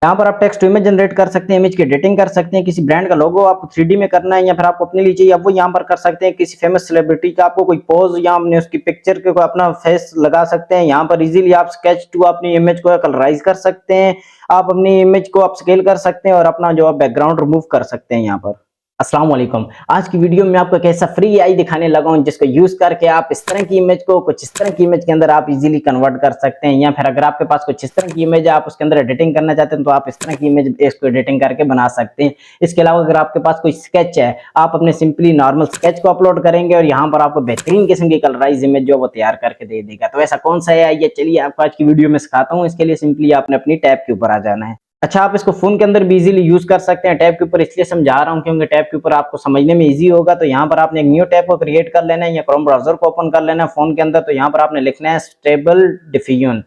यहाँ पर आप टेक्स्ट टू इमेज जनरेट कर सकते हैं, इमेज की एडिटिंग कर सकते हैं, किसी ब्रांड का लोगो आपको 3D में करना है या फिर आपको अपने लिए चाहिए, आप वो यहाँ पर कर सकते हैं। किसी फेमस सेलिब्रिटी का आपको कोई पोज या अपने उसकी पिक्चर के को अपना फेस लगा सकते हैं। यहाँ पर इजीली आप स्केच टू अपनी इमेज को कलराइज कर सकते हैं, आप अपनी इमेज को अपस्केल कर सकते हैं और अपना जो बैकग्राउंड रिमूव कर सकते हैं यहाँ पर। अस्सलाम वालेकुम। आज की वीडियो में आपको एक ऐसा फ्री एआई दिखाने लगा हूं जिसको यूज करके आप इस तरह की इमेज को कुछ इस तरह की इमेज के अंदर आप इजीली कन्वर्ट कर सकते हैं, या फिर अगर आपके पास कुछ इस तरह की इमेज है आप उसके अंदर एडिटिंग करना चाहते हैं तो आप इस तरह की इमेज इसको एडिटिंग करके बना सकते हैं। इसके अलावा अगर आपके पास कोई स्केच है, आप अपने सिंपली नॉर्मल स्केच को अपलोड करेंगे और यहाँ पर आपको बेहतरीन किस्म की कलराइज इमेज जो वो तैयार करके दे देगा। तो ऐसा कौन सा एआई है, चलिए आपको आज की वीडियो में सिखाता हूँ। इसके लिए सिंपली आपने अपनी टैब के ऊपर आ जाना है। अच्छा, आप इसको फोन के अंदर भी इजीली यूज कर सकते हैं। टैब के ऊपर इसलिए समझा रहा हूँ क्योंकि टैब के ऊपर आपको समझने में इजी होगा। तो यहाँ पर आपने एक न्यू टैब को क्रिएट कर लेना है या क्रोम ब्राउजर को ओपन कर लेना है फोन के अंदर। तो यहाँ पर आपने लिखना है स्टेबल डिफ्यूजन।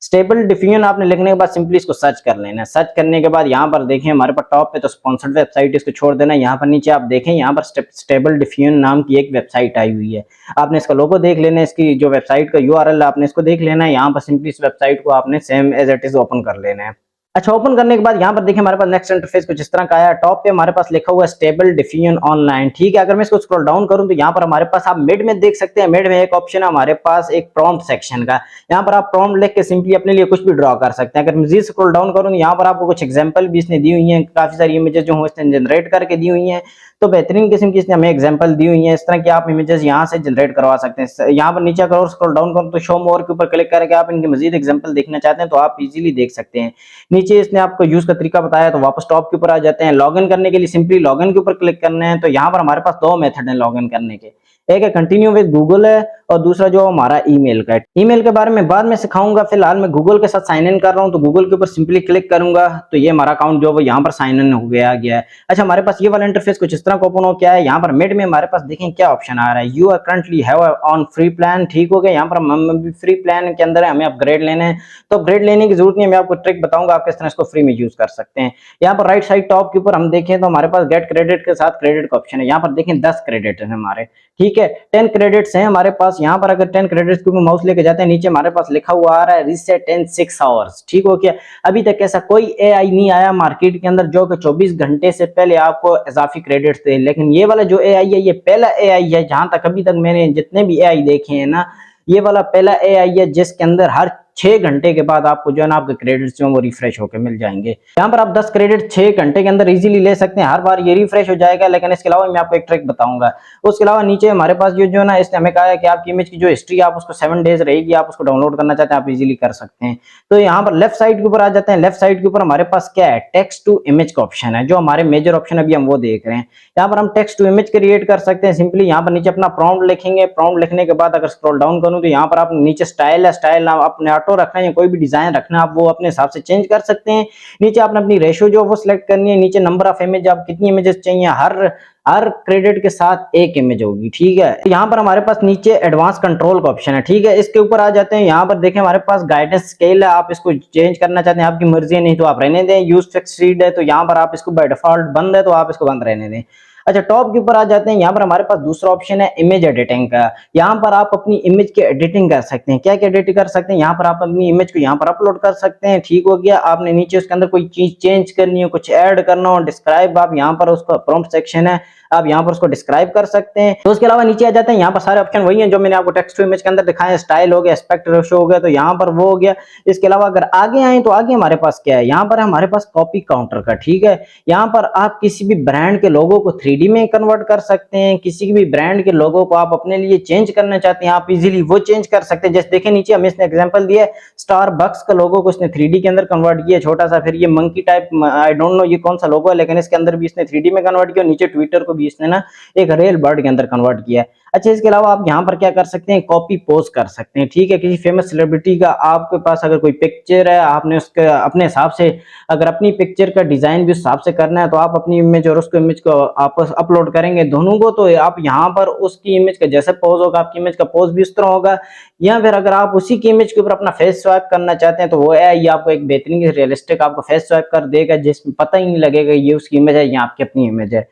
स्टेबल डिफ्यूजन आपने लिखने के बाद सिंपली इसको सर्च कर लेना है। सर्च करने के बाद यहाँ पर देखें हमारे पास टॉप पे तो स्पॉन्सर्ड वेबसाइट, इसको छोड़ देना है। यहाँ पर नीचे आप देखें यहाँ पर स्टेबल डिफ्यूजन नाम की एक वेबसाइट आई हुई है। आपने इसका लोगो देख लेना है, इसकी जो वेबसाइट का यूआरएल आपने इसको देख लेना है। यहाँ पर सिंपली इस वेबसाइट को आपने same as it is open कर लेना है। अच्छा, ओपन करने के बाद यहाँ पर देखिए हमारे पास नेक्स्ट इंटरफेस कुछ इस तरह का आया। टॉप पे हमारे पास लिखा हुआ है स्टेबल डिफ्यूजन ऑनलाइन, ठीक है। अगर मैं इसको स्क्रॉल डाउन करूं तो यहाँ पर हमारे पास आप मिड में देख सकते हैं, मिड में एक ऑप्शन है हमारे पास एक प्रॉम्प्ट सेक्शन का। यहाँ पर आप प्रॉम्प्ट लिख के सिंपली अपने लिए कुछ भी ड्रॉ कर सकते हैं। अगर मजीद स्क्रॉल डाउन करूँ तो यहाँ पर आपको कुछ एग्जाम्पल भी इसने दी हुई है, काफी सारी इमेजेस जो इसने जनरेट करके दी हुई है। तो बेहतरीन किस्म की इसने हमें एग्जांपल दी हुई है। इस तरह की आप इमेजेस यहाँ से जनरेट करवा सकते हैं। यहाँ पर नीचे अगर स्क्रॉल डाउन करो तो शो मोर के ऊपर क्लिक करके आप इनके मजीद एग्जांपल देखना चाहते हैं तो आप इजीली देख सकते हैं। नीचे इसने आपको यूज का तरीका बताया तो वापस टॉप के ऊपर आ जाते हैं। लॉगिन करने के लिए सिंपली लॉगिन के ऊपर क्लिक करना है। तो यहाँ पर हमारे पास दो मेथड है लॉगिन करने के, एक है कंटिन्यू विद गूगल है और दूसरा जो हमारा ईमेल का है। ईमेल के बारे में बाद में सिखाऊंगा, फिलहाल मैं गूगल के साथ साइन इन कर रहा हूँ। तो गूगल के ऊपर सिंपली क्लिक करूंगा तो ये हमारा अकाउंट जो वो यहाँ पर साइन इन हो गया है। अच्छा, हमारे पास ये वाला इंटरफेस कुछ इस तरह का ओपन हो गया है। यहाँ पर मिड में हमारे पास देखें क्या ऑप्शन आ रहा है, you are currently have on free plan, ठीक हो गया। यहाँ पर हम भी फ्री प्लान के अंदर है, हमें अपग्रेड लेना है। तो अपग्रेड लेने की जरूरत नहीं है, मैं आपको ट्रिक बताऊंगा आप किस तरह इसको फ्री में यूज कर सकते हैं। यहाँ पर राइट साइड टॉप के ऊपर हम देखें तो हमारे पास गेट क्रेडिट के साथ क्रेडिट का ऑप्शन है। यहाँ पर देखें 10 क्रेडिट है हमारे, ठीक है। 10 क्रेडिट्स हैं हमारे पास। यहाँ पर अगर 10 क्रेडिट्स के ऊपर माउस लेके जाते हैं नीचे हमारे पास लिखा हुआ आ रहा है रीसेट इन 6 आवर्स, ठीक हो गया। अभी तक ऐसा कोई एआई नहीं आया मार्केट के अंदर जो कि 24 घंटे से पहले आपको इजाफी क्रेडिट्स दे, लेकिन ये वाला जो एआई है ये पहला एआई है जहां तक अभी तक मैंने जितने भी एआई देखे हैं ना, ये वाला पहला एआई है जिसके अंदर हर 6 घंटे के बाद आपको जो है ना आपके क्रेडिट्स जो वो रिफ्रेश होकर मिल जाएंगे। यहाँ पर आप 10 क्रेडिट 6 घंटे के अंदर इजीली ले सकते हैं, हर बार ये रिफ्रेश हो जाएगा। लेकिन इसके अलावा मैं आपको एक ट्रिक बताऊंगा। उसके अलावा नीचे हमारे पास ये जो ना इसने हमें कहा है कि आपकी इमेज की जो हिस्ट्री आप उसको 7 डेज रहेगी, आप उसको डाउनलोड करना चाहते हैं आप इजीली कर सकते हैं। तो यहाँ पर लेफ्ट साइड के ऊपर आ जाते हैं। लेफ्ट साइड के ऊपर हमारे पास क्या है, टेक्स्ट टू इमेज का ऑप्शन है, जो हमारे मेजर ऑप्शन अभी हम वो देख रहे हैं। यहाँ पर हम टेक्स्ट टू इमेज क्रिएट कर सकते हैं। सिंपली यहाँ पर नीचे अपना प्रॉम्प्ट लिखेंगे। प्रॉम्प्ट लिखने के बाद अगर स्क्रॉल डाउन करूँ तो यहाँ पर आप नीचे स्टाइल है, स्टाइल अपने ऑटो रखना है या कोई भी डिजाइन रखना आप वो अपने हिसाब से चेंज कर सकते हैं। नीचे आपने अपनी रेशियो जो वो सिलेक्ट करनी है। नीचे नंबर ऑफ इमेज, आप कितनी इमेजेस चाहिए, हर क्रेडिट के साथ एक इमेज होगी, ठीक है। यहाँ पर हमारे पास नीचे एडवांस कंट्रोल का ऑप्शन है, ठीक है। इसके ऊपर आ जाते हैं। यहाँ पर देखें हमारे पास गाइडेंस स्केल है, आप इसको चेंज करना चाहते हैं आपकी मर्जी है, नहीं तो आप रहने दें। यूज फिक्स्ड है तो यहाँ पर आप इसको बाय डिफॉल्ट बंद है तो आप इसको बंद रहने दें। अच्छा, टॉप के ऊपर आ जाते हैं। यहाँ पर हमारे पास दूसरा ऑप्शन है इमेज एडिटिंग का। यहाँ पर आप अपनी इमेज की एडिटिंग कर सकते हैं। क्या क्या एडिट कर सकते हैं, यहाँ पर आप अपनी इमेज को यहाँ पर अपलोड कर सकते हैं, ठीक हो गया। आपने नीचे उसके अंदर कोई चीज चेंज करनी हो, कुछ ऐड करना हो, डिस्क्राइब, आप यहाँ पर उसका प्रॉम्प्ट सेक्शन है, आप यहाँ पर उसको डिस्क्राइब कर सकते हैं। तो उसके अलावा नीचे आ जाते हैं। यहाँ पर सारे ऑप्शन वही हैं जो मैंने आपको टेक्स्ट टू इमेज के अंदर दिखाए, स्टाइल हो गया, एस्पेक्ट रेशियो हो गया, तो यहाँ पर वो हो गया। इसके अलावा अगर आगे आए तो आगे हमारे पास क्या है, यहाँ पर हमारे पास कॉपी काउंटर का, ठीक है। यहाँ पर आप किसी भी ब्रांड के लोगो को 3D में कन्वर्ट कर सकते हैं। किसी भी ब्रांड के लोगो को आप अपने लिए चेंज करना चाहते हैं आप इजीली वो चेंज कर सकते हैं। जैसे देखें नीचे हमें इसने एग्जांपल दिया है, स्टारबक्स का लोगो को इसने 3D के अंदर कन्वर्ट किया छोटा सा। फिर ये monkey type, I don't know ये कौन सा लोगो है, लेकिन इसके अंदर भी इसने 3D में कन्वर्ट किया। नीचे ट्विटर को भी इसने ना एक रियल बर्ड के अंदर कन्वर्ट किया है। अच्छा, इसके अलावा आप यहाँ पर क्या कर सकते हैं, कॉपी पोस्ट कर सकते हैं, ठीक है। किसी फेमस सेलिब्रिटी का आपके पास अगर कोई पिक्चर है, आपने उसके अपने हिसाब से अगर अपनी पिक्चर का डिजाइन भी उस हिसाब से करना है तो आप अपनी इमेज और उसको इमेज को आपस अपलोड करेंगे दोनों को, तो आप यहाँ पर उसकी इमेज का जैसे पोज होगा आपकी इमेज का पोज भी उस तरह होगा। या फिर अगर आप उसी की इमेज के ऊपर अपना फेस स्वैप करना चाहते हैं तो वो है ये आपको एक बेहतरीन रियलिस्टिक आपको फेस स्वैप कर देगा जिसमें पता ही नहीं लगेगा ये उसकी इमेज है या आपकी अपनी इमेज है।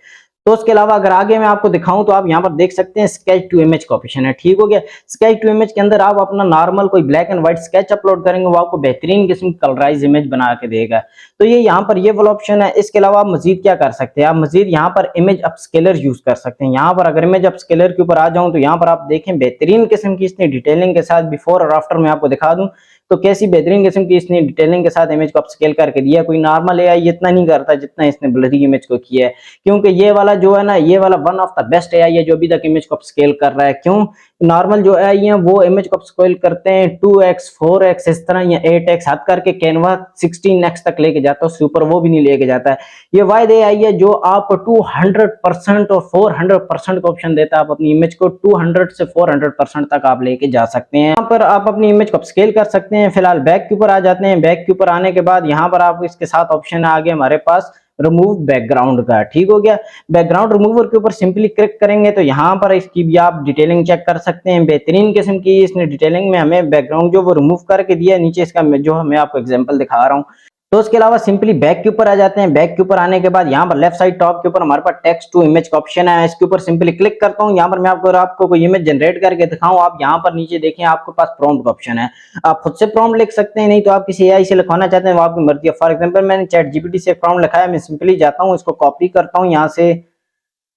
तो उसके अलावा अगर आगे मैं आपको दिखाऊं तो आप यहाँ पर देख सकते हैं स्केच टू इमेज का ऑप्शन है, ठीक हो गया। स्केच टू इमेज के अंदर आप अपना नॉर्मल कोई black and white sketch upload करेंगे, वो आपको बेहतरीन किस्म की कलराइज इमेज बना के देगा। तो ये यहाँ पर ये वाला ऑप्शन है। इसके अलावा आप मजीद क्या कर सकते हैं, आप मजीद यहाँ पर इमेज अपस्केलर यूज कर सकते हैं। यहाँ पर अगर इमेज अपस्केलर के ऊपर आ जाऊं तो यहाँ पर आप देखें बेहतरीन किस्म की इसने डिटेलिंग के साथ बिफोर और आफ्टर में आपको दिखा दूं तो कैसी बेहतरीन किस्म की इसने डिटेलिंग के साथ इमेज को अपस्केल करके दिया। कोई नॉर्मल एआई इतना नहीं करता जितना इसने ब्लरी इमेज को किया है, क्योंकि ये वाला जो है ना, ये वाला one of the best AI है जो अभी तक इमेज को अपस्केल कर रहा है। क्यों, नॉर्मल जो एआई है वो इमेज को अपस्केल करते हैं 2x 4x इस तरह या 8x, हद करके कैनवा 16x तक लेके जाता है, उससे ऊपर वो भी नहीं लेके जाता है। ये वाइड एआई है जो आपको 200% और 400% का ऑप्शन देता है। आप अपनी इमेज को 200 से 400% तक आप लेके जा सकते हैं। यहाँ पर आप अपनी इमेज को अपस्केल कर सकते हैं। फिलहाल बैक के ऊपर आ जाते हैं। बैक के ऊपर आने के बाद यहाँ पर आप इसके साथ ऑप्शन आ गया हमारे पास रिमूव बैकग्राउंड का, ठीक हो गया। बैकग्राउंड रिमूवर के ऊपर सिंपली क्लिक करेंगे तो यहाँ पर इसकी भी आप डिटेलिंग चेक कर सकते हैं। बेहतरीन किस्म की इसने डिटेलिंग में हमें बैकग्राउंड जो वो रिमूव करके दिया है। नीचे इसका जो मैं आपको एग्जांपल दिखा रहा हूँ। तो उसके अलावा सिंपली बैक के ऊपर आ जाते हैं। बैक के ऊपर आने के बाद यहाँ पर लेफ्ट साइड टॉप के ऊपर हमारे पास टेक्स्ट टू इमेज का ऑप्शन है। इसके ऊपर सिंपली क्लिक करता हूँ। यहाँ पर मैं आपको कोई इमेज जनरेट करके दिखाऊं, आप यहाँ पर नीचे देखें आपके पास प्रॉम्प्ट का ऑप्शन है। आप खुद से प्रॉम्प्ट लिख सकते हैं, नहीं तो आप किसी एआई से लिखवाना चाहते हैं वो आपकी मर्जी है। फॉर एग्जाम्पल मैंने चैट जीपीटी से प्रॉम्प्ट लिखा है, मैं सिंपली जाता हूँ इसको कॉपी करता हूँ, यहाँ से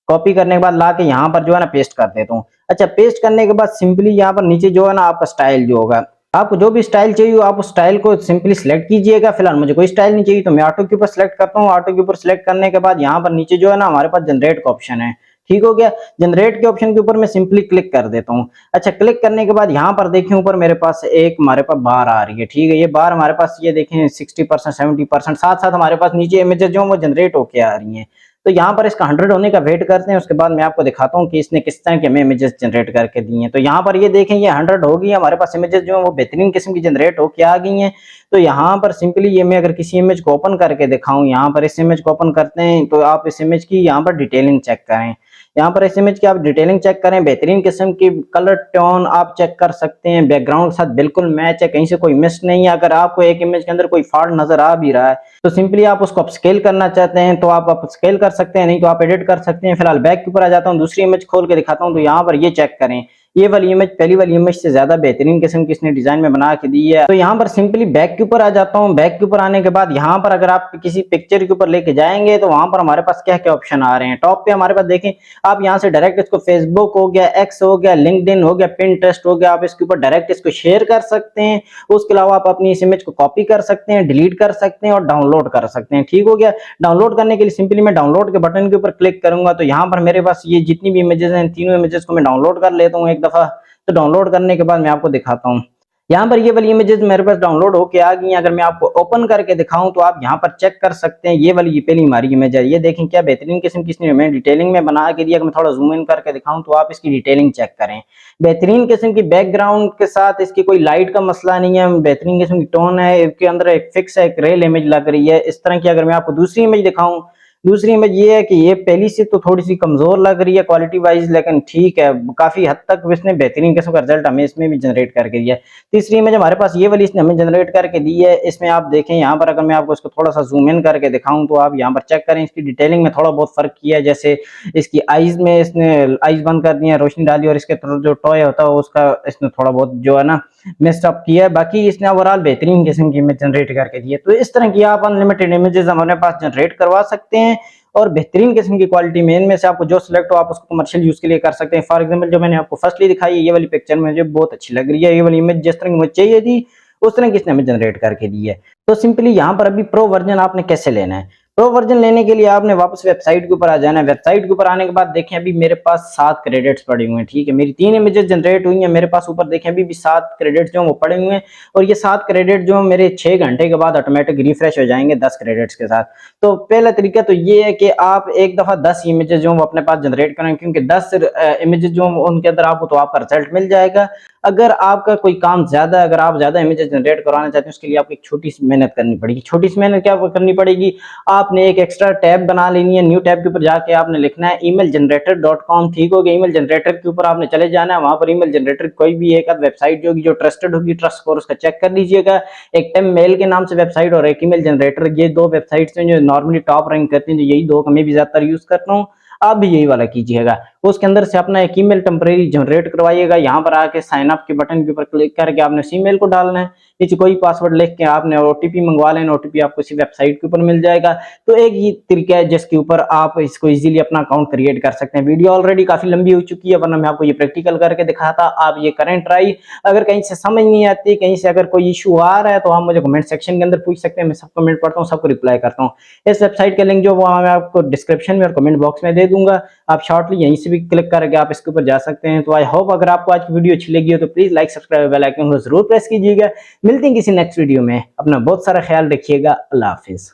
कॉपी करने के बाद ला के यहाँ पर जो है ना पेस्ट कर देता हूँ। अच्छा, पेस्ट करने के बाद सिंपली यहाँ पर नीचे जो है ना आपका स्टाइल जो होगा, आपको जो भी स्टाइल चाहिए आप उस स्टाइल को सिंपली सिलेक्ट कीजिएगा। फिलहाल मुझे कोई स्टाइल नहीं चाहिए तो मैं ऑटो के ऊपर सिलेक्ट करता हूँ। ऑटो के ऊपर सिलेक्ट करने के बाद यहाँ पर नीचे जो है ना हमारे पास जनरेट का ऑप्शन है, ठीक हो गया। जनरेट के ऑप्शन के ऊपर मैं सिंपली क्लिक कर देता हूँ। अच्छा, क्लिक करने के बाद यहाँ पर देखें ऊपर मेरे पास एक हमारे पास बार आ रही है, ठीक है। ये बार हमारे पास ये देखें 60% 70%, साथ साथ हमारे पास नीचे इमेजेस जो वो जनरेट होके आ रही हैं। तो यहाँ पर इसका 100 होने का वेट करते हैं, उसके बाद मैं आपको दिखाता हूँ कि इसने किस तरह के हमें इमेजेस जनरेट करके दी हैं। तो यहाँ पर ये देखें ये 100 हो गई, हमारे पास इमेजेस जो है वो बेहतरीन किस्म की जनरेट होके आ गई हैं। तो यहाँ पर सिंपली ये मैं अगर किसी इमेज को ओपन करके दिखाऊं, यहाँ पर इस इमेज को ओपन करते हैं तो आप इस इमेज की यहाँ पर डिटेलिंग चेक करें। यहाँ पर इस इमेज की आप डिटेलिंग चेक करें, बेहतरीन किस्म की कलर टोन आप चेक कर सकते हैं, बैकग्राउंड के साथ बिल्कुल मैच है, कहीं से कोई मिस नहीं है। अगर आपको एक इमेज के अंदर कोई फॉल्ट नजर आ भी रहा है तो सिंपली आप उसको अपस्केल करना चाहते हैं तो आप अपस्केल कर सकते हैं, नहीं तो आप एडिट कर सकते हैं। फिलहाल बैक के ऊपर आ जाता हूँ, दूसरी इमेज खोल के दिखाता हूँ। तो यहाँ पर ये चेक करें, ये वाली इमेज पहली वाली इमेज से ज्यादा बेहतरीन किस्म की इसने डिजाइन में बना के दी है। तो यहाँ पर सिंपली बैक के ऊपर आ जाता हूँ। बैक के ऊपर आने के बाद यहाँ पर अगर आप किसी पिक्चर के ऊपर लेके जाएंगे तो वहां पर हमारे पास क्या क्या ऑप्शन आ रहे हैं। टॉप पे हमारे पास देखें, आप यहाँ से डायरेक्ट इसको फेसबुक हो गया, एक्स हो गया, लिंक्डइन हो गया, पिंटरेस्ट हो गया, आप इसके ऊपर डायरेक्ट इसको शेयर कर सकते हैं। उसके अलावा आप अपनी इस इमेज को कॉपी कर सकते हैं, डिलीट कर सकते हैं और डाउनलोड कर सकते हैं, ठीक हो गया। डाउनलोड करने के लिए सिंपली मैं डाउनलोड के बटन के ऊपर क्लिक करूंगा तो यहाँ पर मेरे पास ये जितनी भी इमेजेस हैं, तीनों इमेजेस को मैं डाउनलोड कर लेता हूँ एक दफा। तो डाउनलोड करने के बाद मैं आपको दिखाता हूँ। यहाँ पर ये वाली इमेजेस मेरे पास डाउनलोड होके आ गई हैं। अगर मैं आपको ओपन करके दिखाऊं तो आप यहाँ पर चेक कर सकते हैं। ये वाली ये पहली हमारी इमेज है, ये देखें क्या बेहतरीन किस्म की इसने हमें डिटेलिंग में बना के दिया। मैं थोड़ा जूम इन करके दिखाऊं तो आप इसकी डिटेलिंग चेक करें, बेहतरीन किस्म की बैकग्राउंड के साथ इसकी कोई लाइट का मसला नहीं है, बेहतरीन किस्म की टोन है, इसके अंदर एक फिक्स है, एक रियल इमेज लग रही है इस तरह की। अगर मैं आपको दूसरी इमेज दिखाऊं, दूसरी इमेज ये है कि ये पहली से तो थोड़ी सी कमजोर लग रही है क्वालिटी वाइज, लेकिन ठीक है, काफी हद तक इसने बेहतरीन किस्म का रिजल्ट हमें इसमें भी जनरेट करके दिया है। तीसरी इमेज हमारे पास ये वाली इसने हमें जनरेट करके दी है। इसमें आप देखें यहाँ पर अगर मैं आपको इसको थोड़ा सा जूम इन करके दिखाऊं तो आप यहाँ पर चेक करें, इसकी डिटेलिंग में थोड़ा बहुत फर्क किया है। जैसे इसकी आईज में इसने आईज बंद कर दी है, रोशनी डाली, और इसके जो टॉय होता है उसका इसने थोड़ा बहुत जो है ना मिस्ड अप किया है। बाकी इसने ओवरऑल बेहतरीन किस्म की इमेज जनरेट करके दी है। तो इस तरह की आप अनलिमिटेड इमेजेस हमारे पास जनरेट करवा सकते हैं और बेहतरीन किस्म की क्वालिटी में। इनमें से आपको जो सिलेक्ट हो आप उसको कमर्शियल यूज के लिए कर सकते हैं। फॉर एग्जांपल जो मैंने आपको फर्स्टली दिखाई है ये वाली पिक्चर मुझे बहुत अच्छी लग रही है, ये वाली इमेज जिस तरह की मुझे चाहिए थी उस तरह की इसने हमें जनरेट करके दी है। तो सिंपली यहाँ पर अभी प्रो वर्जन आपने कैसे लेना है, प्रो वर्जन लेने के लिए आपने वापस वेबसाइट के ऊपर आ जाना है। वेबसाइट के ऊपर आने के बाद देखें अभी मेरे पास 7 क्रेडिट्स पड़े हुए हैं, ठीक है। मेरी 3 इमेजेस जनरेट हुई हैं, मेरे पास ऊपर देखें अभी भी 7 क्रेडिट्स जो वो पड़े हुए हैं, और ये 7 क्रेडिट जो मेरे 6 घंटे के बाद ऑटोमेटिक रिफ्रेश हो जाएंगे 10 क्रेडिट्स के साथ। तो पहला तरीका तो ये है कि आप एक दफा 10 इमेजेस जो वो अपने पास जनरेट करें, क्योंकि 10 इमेजेस जो उनके अंदर आपको तो आपका रिजल्ट मिल जाएगा। अगर आपका कोई काम ज्यादा, अगर आप ज्यादा इमेजेस जनरेट करवाना चाहते हैं उसके लिए आपको एक छोटी सी मेहनत करनी पड़ेगी। छोटी सी मेहनत क्या करनी पड़ेगी, आपने एक एक्स्ट्रा टैब बना लेनी है। न्यू टैब के ऊपर जाके आपने लिखना है emailgenerator.com, ठीक हो गया। ईमेल जनरेटर के ऊपर आपने चले जाना है, वहां पर ईमेल जनरेटर कोई भी एक वेबसाइट जो होगी जो ट्रस्टेड होगी, ट्रस्ट स्कोर उसका चेक कर लीजिएगा। एक टेम मेल के नाम से वेबसाइट और एक ईमेल जनरेटर, ये 2 वेबसाइट्स हैं जो नॉर्मली टॉप रैंक करती हैं, जो यही 2 मैं भी ज्यादातर यूज करता हूँ। आप भी यही वाला कीजिएगा। उसके अंदर से अपना एक ईमेल टेम्परेरी जनरेट करवाइएगा। यहाँ पर आके साइन अप के बटन के ऊपर क्लिक करके आपने उस ईमेल को डालना है, नीचे कोई पासवर्ड लिख के आपने ओटीपी मंगवा लेना, ओटीपी आपको इसी वेबसाइट के ऊपर मिल जाएगा। तो एक ये तरीका है जिसके ऊपर आप इसको इजीली अपना अकाउंट क्रिएट कर सकते हैं। वीडियो ऑलरेडी काफी लंबी हो चुकी है, वरना मैं आपको ये प्रैक्टिकल करके दिखाता। आप ये करें ट्राई। अगर कहीं से समझ नहीं आती, कहीं से अगर कोई इशू आ रहा है तो आप मुझे कमेंट सेक्शन के अंदर पूछ सकते हैं, मैं सब कमेंट पढ़ता हूँ, सबको रिप्लाई करता हूँ। इस वेबसाइट का लिंक जो वो मैं आपको डिस्क्रिप्शन में और कमेंट बॉक्स में दे दूंगा, आप शॉर्टली यहीं से भी क्लिक करके आप इसके ऊपर जा सकते हैं। तो आई होप अगर आपको आज की वीडियो अच्छी लगी हो तो please like subscribe bell icon को जरूर प्रेस कीजिएगा। मिलते हैं किसी नेक्स्ट वीडियो में, अपना बहुत सारा ख्याल रखिएगा। अल्लाह हाफिज।